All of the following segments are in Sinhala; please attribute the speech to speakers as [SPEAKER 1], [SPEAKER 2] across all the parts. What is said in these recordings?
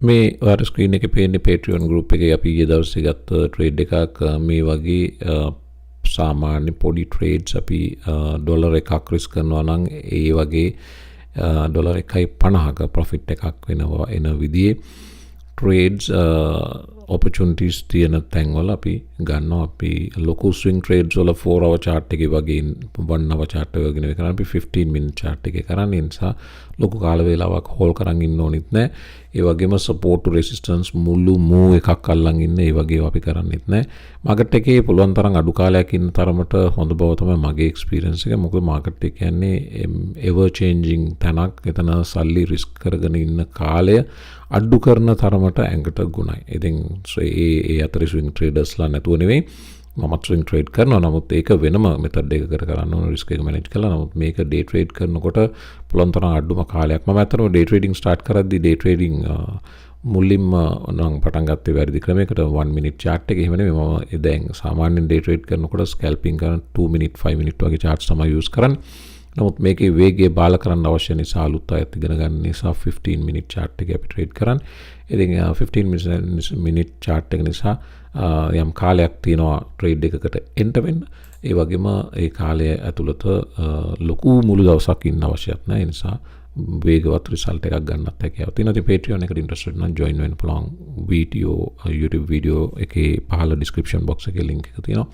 [SPEAKER 1] මේ ඔයාලට ස්ක්‍රීන් එකේ පේන්නේ Patreon group එකේ අපි ඊයේ දවසේ ගත්ත ට්‍රේඩ් එකක් මේ වගේ සාමාන්‍ය පොඩි ට්‍රේඩ්ස් අපි ඩොලර් එකක් රිස්ක් කරනවා නම් ඒ වගේ ඩොලර් 1.50ක ප්‍රොෆිට් එකක් වෙනවා එන විදිහේ ට්‍රේඩ්ස් opportunities තියෙන තැන්වල අපි ගන්නවා. අපි ලොකු swing trades වල 4 hour chart එකේ වගේ 1 hour chart එක වගේ නෙවෙයි කරන්නේ. අපි 15 minute chart එකේ කරන්නේ. ඒ නිසා ලොකු කාල වේලාවක් හෝල් කරන් ඉන්න ඕනෙත් නැහැ. ඒ වගේම support to resistance මුළු move එකක් අල්ලන් ඉන්න ඒ වගේ අපි කරන්නේත් නැහැ. මාකට් එකේ පුළුවන් තරම් අඩු කාලයක් ඉන්න තරමට හොඳ බව තමයි මගේ experience එක. මොකද මාකට් එක කියන්නේ ever changing තැනක්. එතන සල්ලි risk කරගෙන ඉන්න කාලය අඩු කරන තරමට ඇඟට ගුණයි. ඉතින් ඒ අතර ස්විං ට්‍රේඩර්ස්ලා නැතුව නෙවෙයි මමත් ස්විං ට්‍රේඩ් කරනවා. නමුත් ඒක වෙනම මෙතඩ් එකකට කරන්න ඕන රිස්ක් එක මැනේජ් කරලා. නමුත් මේක ඩේ ට්‍රේඩ් කරනකොට පුළුවන් තරම් අඩුම කාලයක් මම අතනම ඩේ ට්‍රේඩින් ස්ටාර්ට් කරද්දී ඩේ ට්‍රේඩින් මුලින්ම නම් පටන් ගත්තේ වැරදි ක්‍රමයකට 1 minute chart එක. එහෙම නෙවෙයි මම දැන් සාමාන්‍යයෙන් ඩේ ට්‍රේඩ් කරනකොට ස්කැල්පින් කරන 2 minute 5 minute වගේ charts තමයි use කරන්නේ. නමුත් මේකේ වේගය බාල කරන්න අවශ්‍ය නිසා අලුත් අයත් ඉගෙන ගන්න නිසා 15 minute chart එක අපි ට්‍රේඩ් කරන්නේ. ඉතින් 15 minute chart එක නිසා යම් කාලයක් තියෙනවා ට්‍රේඩ් එකකට එන්ටර් වෙන්න. ඒ වගේම ඒ කාලය ඇතුළත ලොකු මුළු දවසක් ඉන්න අවශ්‍යත් නැහැ. ඒ නිසා වේගවත් රිසල්ට් එකක් ගන්නත් හැකියාව තියෙනවා. ඉතින් Patreon එකට ඉන්ට්‍රෙස්ටඩ් නම් join වෙන්න පුළුවන්. වීඩියෝ YouTube වීඩියෝ එකේ පහළ description box එකේ link එක තියෙනවා.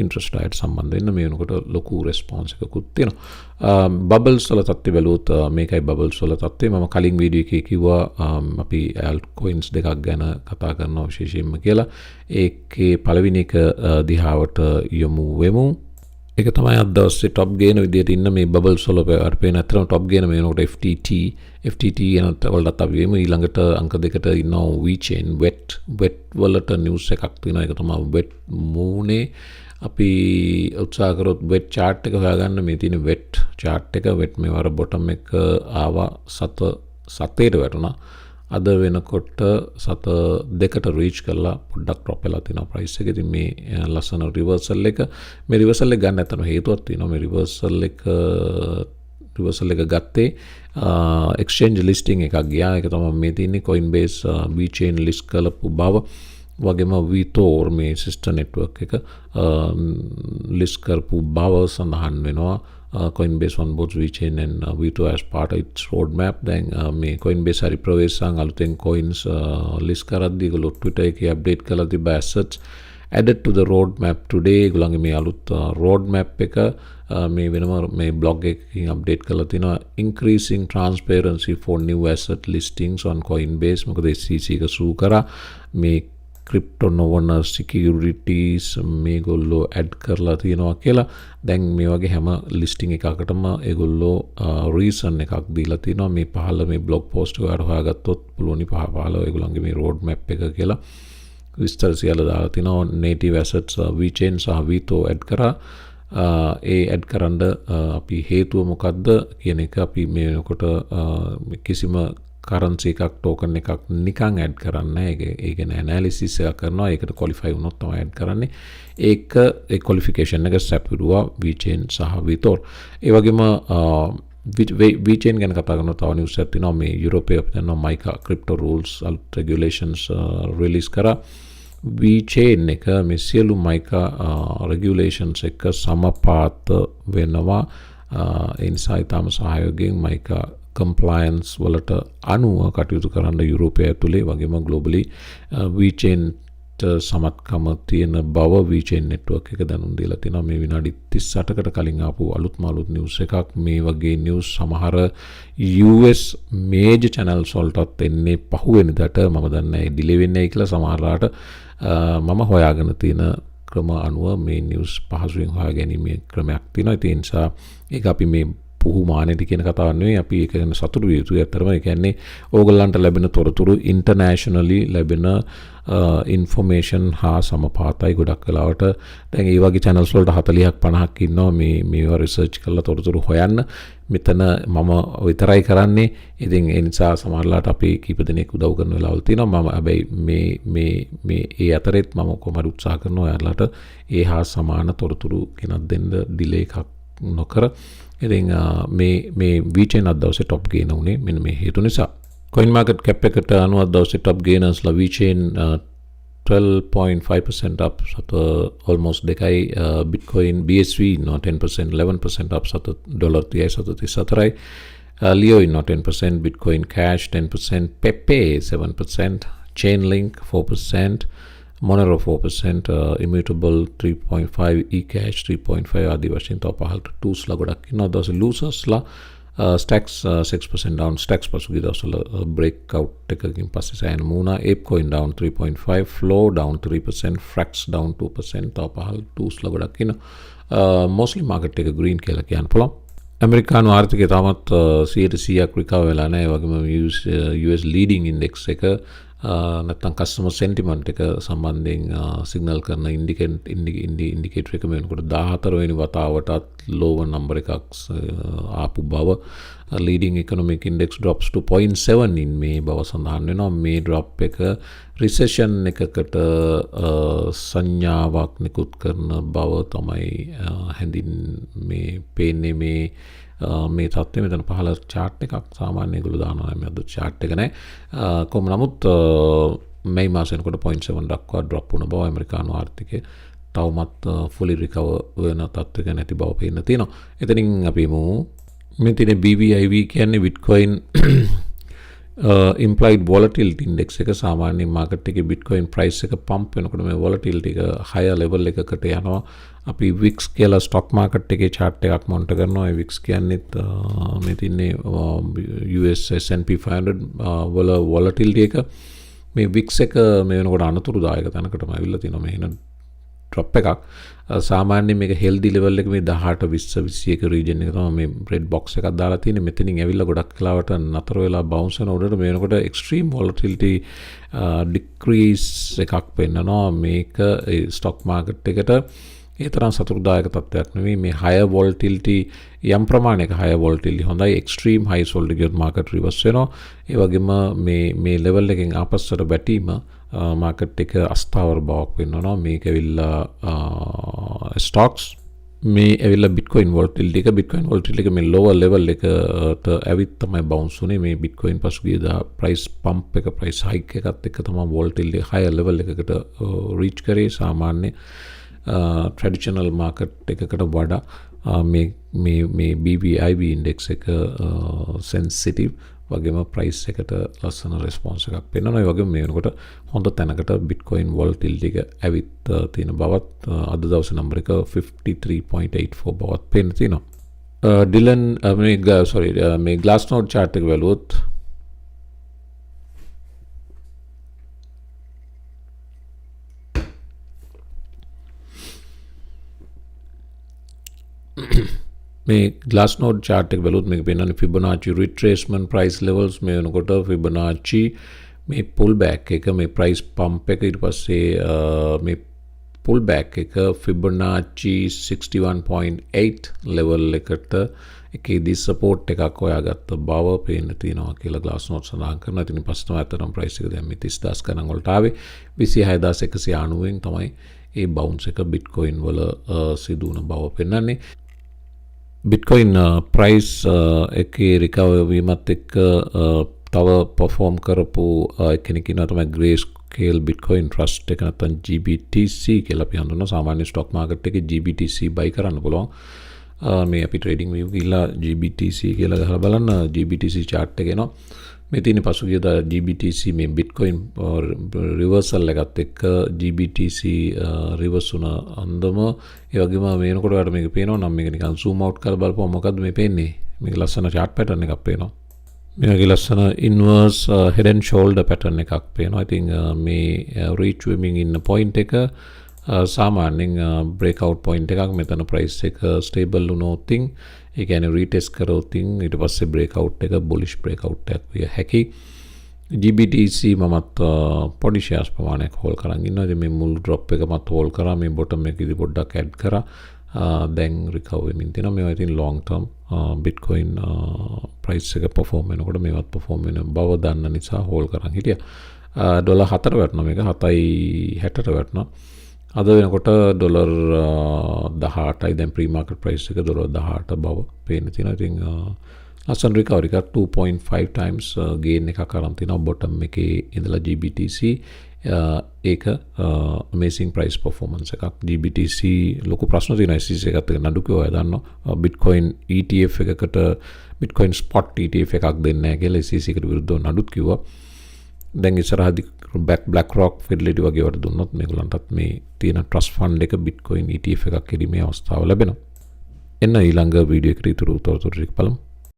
[SPEAKER 1] ඉන්ට්‍රස්ට් අයට සම්බන්ධ වෙන්න. මේ වෙනකොට ලොකු රෙස්පොන්ස් එකකුත් තියෙනවා. බබල්ස් වල තත්ත්වය බැලුවොත් මේකයි බබල්ස් වල තත්ත්වය. මම කලින් වීඩියෝ එකේ කිව්වා අපි alt coins දෙකක් ගැන කතා කරනවා විශේෂයෙන්ම කියලා. ඒකේ පළවෙනි එක දිහාවට යමු වෙමු. ඒක තමයි අද දවසේ top gainer විදියට ඉන්න මේ බබල්ස් වල පේන අතරම top gainer මේ වෙනකොට FTT යනත් වලට අපි වෙමු. ඊළඟට අංක දෙකට ඉන්නවා Vechain wet වලට නිවුස් එකක් තියෙනවා. ඒක තමයි wet මූනේ අපි උත්සාහ කරොත් wet chart එක හොයාගන්න. මේ තියෙන wet chart එක wet මේ වර bottom එක ආවා 7ට වැටුණා. අද වෙනකොට 7.2ට reach කරලා පොඩ්ඩක් drop වෙලා තියෙනවා price එක. ඉතින් මේ ලස්සන reversal එක ගන්න නැතන හේතුවක් තියෙනවා. මේ reversal එක ගත්තේ exchange listing එකක් ගියා. ඒක තමයි මේ තියෙන්නේ Coinbase Vechain list කරපු බව. වගේම Vtho මේ sister network එක list කරපු බව සඳහන් වෙනවා. Coinbase onboards Vechain and Vtho as part of its roadmap. දැන් මේ Coinbase හරි ප්‍රවේශයන් අලුතෙන් coins list කරද්දී ඒගොල්ලෝ Twitter එකේ update කරලා තිබ්බ assets added to the roadmap today. ඒගොල්ලන්ගේ මේ අලුත් roadmap එක මේ වෙනම මේ blog එකකින් update කරලා තිනවා. increasing transparency for new asset listings on Coinbase. මොකද SEC එක සූ කරා මේ ක්‍රිප්ටෝ නොවන සිකියුරිටීස් මේගොල්ලෝ ඇඩ් කරලා තියෙනවා කියලා. දැන් මේ වගේ හැම ලිස්ටිං එකකටම ඒගොල්ලෝ රීසන් එකක් දීලා තියෙනවා. මේ පහළ මේ බ්ලොග් පෝස්ට් එක හොයාගත්තොත් පුළුවන් පහළ ඒගොල්ලන්ගේ මේ රෝඩ් මැප් එක කියලා විස්තර සියල්ල දාලා තිනවා. native assets Vechain සහ Vtho ඇඩ් කරා. ඒ ඇඩ් කරන්න අපි හේතුව මොකක්ද කියන එක අපි මේ වෙනකොට කිසිම currency එකක් token එකක් නිකන් ඇඩ් කරන්නේ නැහැ. ඒ කියන්නේ analysis එකක් කරනවා. ඒකට qualify වුණොත් තමයි ඇඩ් කරන්නේ. ඒක ඒ qualification එක සැපිරුවා Vechain සහ Vtho. ඒ වගේම Vechain ගැන කතා කරනවා. තව news එකක් තියෙනවා. මේ යුරෝපයේ අපිට යනවා MiCA crypto rules regulations release කරා. Vechain එක මේ සියලු MiCA regulations එක සමපාත වෙනවා. ඒ නිසා ඊටම සහයෝගයෙන් MiCA compliance වලට අනුව කටයුතු කරන්න යුරෝපය ඇතුලේ වගේම globally Vechain සමත්කම තියෙන බව Vechain network එක දැනුම් දීලා තිනවා. මේ විනාඩි 38කට කලින් ආපු අලුත් news එකක්. මේ වගේ news සමහර US major channels වලටත් එන්නේ පහුවෙනිදට. මම දන්නේ ඒ delay වෙන්නේ කියලා සමහරලාට මම හොයාගෙන තියෙන ක්‍රම අනුව මේ news පහසුවෙන් හොයාගැනීමේ ක්‍රමයක් තියෙනවා. ඒ නිසා ඒක අපි මේ පුහු මානෙට කියන කතාවක් නෙවෙයි. අපි ඒක ගැන සතුටු විය යුතුයි. අතරම ඒ කියන්නේ ඕගොල්ලන්ට ලැබෙන තොරතුරු internationally ලැබෙන information හා සමපාතයි. ගොඩක් වෙලාවට දැන් මේ වගේ channels වලට 40ක් 50ක් ඉන්නවා මේවා research කරලා තොරතුරු හොයන්න. මෙතන මම විතරයි කරන්නේ. ඉතින් ඒ නිසා සමහරලාට අපි කීප දෙනෙක් උදව් කරන වෙලාවල් තියෙනවා. මම හැබැයි මේ ඒ අතරෙත් මම කොහොමද උත්සාහ කරනවා ඔයාලට ඒ හා සමාන තොරතුරු ගෙනත් දෙන්න delay එකක් නොකර. ඉතින් මේ Vechain අද දවසේ top gainer උනේ මෙන්න මේ හේතු නිසා. coin market cap එකට අනුවත් දවසේ top gainers ලා Vechain 12.5% up සත almost දෙකයි Bitcoin BSV ඉන්නවා 10% 11% up සත ඩොලර් 30.34යි Leo ඉන්නවා 10% Bitcoin Cash 10% Pepe 7% Chainlink 4% Monero 4% Immutable 3.5 eCash 3.5 ආදී වශයෙන් තව පහළට tools ලා ගොඩක් ඉන්නවා දවසේ losers ලා Stacks 6% down. Stacks පසුගිය දවස්වල breakout එකකින් පස්සේ සෑහෙන මුණා. ApeCoin down 3.5, Flow down 3%, Frax down 2%. තව පහළ tools ලා ගොඩක් ඉන්නවා. Mostly market එක green කියලා කියන්න පුළුවන්. ඇමරිකානු ආර්ථිකය තාමත් 100% recover වෙලා නැහැ. ඒ වගේම US leading index එක නැත්නම් customer sentiment එක සම්බන්ධයෙන් signal කරන indicator එක වෙනකොට 14 වෙනි වතාවටත් lower number එකක් ආපු බව leading economic index drops to 0.7 in May බව සඳහන් වෙනවා මේ drop එක recession එකකට සංඥාවක් නිකුත් කරන බව තමයි මේ පේන්නේ මේ තත්ත්වය මෙතන පහළ chart එකක් සාමාන්‍ය ඒගොල්ලෝ දානවා මේ අද chart එක නෑ කොහොම නමුත් මේ මාසෙ වෙනකොට 0.7 දක්වා drop වුණ බව ඇමරිකානු ආර්ථිකය තවමත් fully recover වෙන තත්ත්වයක නැති බව පේන්න තියෙනවා. එතනින් අපි මේ තියෙන BBIV කියන්නේ Bitcoin implied volatility index එක සාමාන්‍ය market එකේ Bitcoin price එක pump වෙනකොට මේ volatility එක higher level එකකට යනවා. අපි VIX කියලා stock market එකේ chart එකක් monitor කරනවා. ඒ VIX කියන්නේත් මේ තින්නේ US S&P 500 වල volatility එක මේ VIX එක මේ වෙනකොට අනතුරුදායක තැනකටම ඇවිල්ලා තියෙනවා. මේ වෙන drop එකක් සාමාන්‍යයෙන් මේක healthy level එක මේ 18 20 21 region එක තමයි මේ red box එකක් දාලා තියෙන්නේ. මෙතනින් ඇවිල්ලා ගොඩක් කාලවට නතර වෙලා bounce වෙන උඩට මේ වෙනකොට extreme volatility decrease එකක් පෙන්නනවා. මේක stock market එකට ඒ තරම් සතුටුදායක තත්ත්වයක් නෙවෙයි. මේ higher volatility යම් ප්‍රමාණයක higher volatility හොඳයි. extreme high volatility ගියොත් market reverse වෙනවා. ඒ වගේම මේ level එකෙන් ආපස්සට බැටීම market එක අස්ථාවර බවක් වෙනවා. මේක ඇවිල්ලා stocks මේ ඇවිල්ලා Bitcoin volatility එක මේ lower level එකට ඇවිත් තමයි bounce උනේ. මේ Bitcoin පසුගියදා price pump එක price hike එකත් එක්ක තමයි volatility higher level එකකට reach කරේ. සාමාන්‍ය traditional market එකකට වඩා මේ BBIV index එක sensitive වගේම price එකට ලස්සන response එකක් පෙන්වනවා. ඒ වගේම මේ වෙනකොට හොඳ තැනකට Bitcoin volatility එක ඇවිත් තියෙන බවත් අද දවසේ number එක 53.84 බවත් පෙන්න තියෙනවා. ඩිලන් මේ Glassnode chart එක බලුවොත් මේ Glassnode chart එක බලුවොත් මේක පෙන්නන්නේ Fibonacci retracement price levels මේ වෙනකොට Fibonacci මේ pullback එක මේ price pump එක ඊට පස්සේ මේ pullback එක Fibonacci 61.8 level එකට එකේදී support එකක් හොයාගත්ත බව පේන්න තියෙනවා කියලා Glassnode සඳහන් කරනවා. ඉතින් පස්සේ තමයි අතරම price එක දැන් මේ 30000 ගණන් වලට ආවේ 26190න් තමයි ඒ bounce එක Bitcoin වල සිදු වුණ බව පෙන්නන්නේ. Bitcoin price එකේ recover වීමත් එක්ක තව perform කරපු කෙනෙක් ඉන්නවා තමයි Grayscale Bitcoin Trust එක නැත්නම් GBTC කියලා අපි හඳුන්වන සාමාන්‍ය stock market එකේ GBTC buy කරන්න පුළුවන්. මේ අපි Tradingview ගිහලා GBTC කියලා ගහලා බලන්න GBTC chart එක එනවා. මේ තියෙන පසුගියදා GBTC මේ Bitcoin reversal එකත් එක්ක GBTC reverse වුණ අන්දම ඒ වගේම මේ වෙනකොට ඔයාලට මේක පේනවා නම් මේක නිකන් zoom out කරලා බලපුවම මොකද්ද මේ පේන්නේ? මේක ලස්සන chart pattern එකක් පේනවා. මේ වගේ ලස්සන inverse head and shoulder pattern එකක් පේනවා. I think මේ reach වෙමින් ඉන්න point එක සාමාන්‍යයෙන් breakout point එකක්. මෙතන price එක stable වුණොත් ඒ කියන්නේ retest කරොත් ඊට පස්සේ breakout එක bullish breakout එකක් විය හැකි. GBTC මමත් පොඩි shares ප්‍රමාණයක් hold කරන් ඉන්නවා. ඉතින් මේ මුල් drop එක මත් hold කරා. මේ bottom එකේදී පොඩ්ඩක් add කරා. දැන් recover වෙමින් තියෙනවා. මේවා ඉතින් long term Bitcoin price එක perform වෙනකොට මේවත් perform වෙන බව දන්න නිසා hold කරන් හිටියා. ඩොලර් 4 වැටුණා මේක 7.60ට වැටුණා. අද වෙනකොට ඩොලර් 18යි දැන් ප්‍රී මාකට් ප්‍රයිස් එක ඩොලර් 18 බව පේන්න තියෙනවා. ඉතින් ලස්සන රිකවරි එකක් 2.5 times gain එකක් අරන් තිනවා bottom එකේ ඉඳලා GBTC ඒක amazing price performance එකක්. GBTC ලොකු ප්‍රශ්න තියෙනවා SEC එකත් එක්ක නඩු කිව්වා දන්නවා Bitcoin ETF එකකට Bitcoin spot ETF එකක් දෙන්නේ නැහැ කියලා SEC එකට විරුද්ධව නඩුත් කිව්වා. දැන් ඉස්සරහදී BlackRock Fidelity වගේ වට දුන්නොත් මේගොල්ලන්ටත් මේ තියෙන trust fund එක Bitcoin ETF එකක් කිරීමේ අවස්ථාව ලැබෙනවා. එන්න ඊළඟ වීඩියෝ එකේ ඉතුරු තොරතුරු ටික බලමු.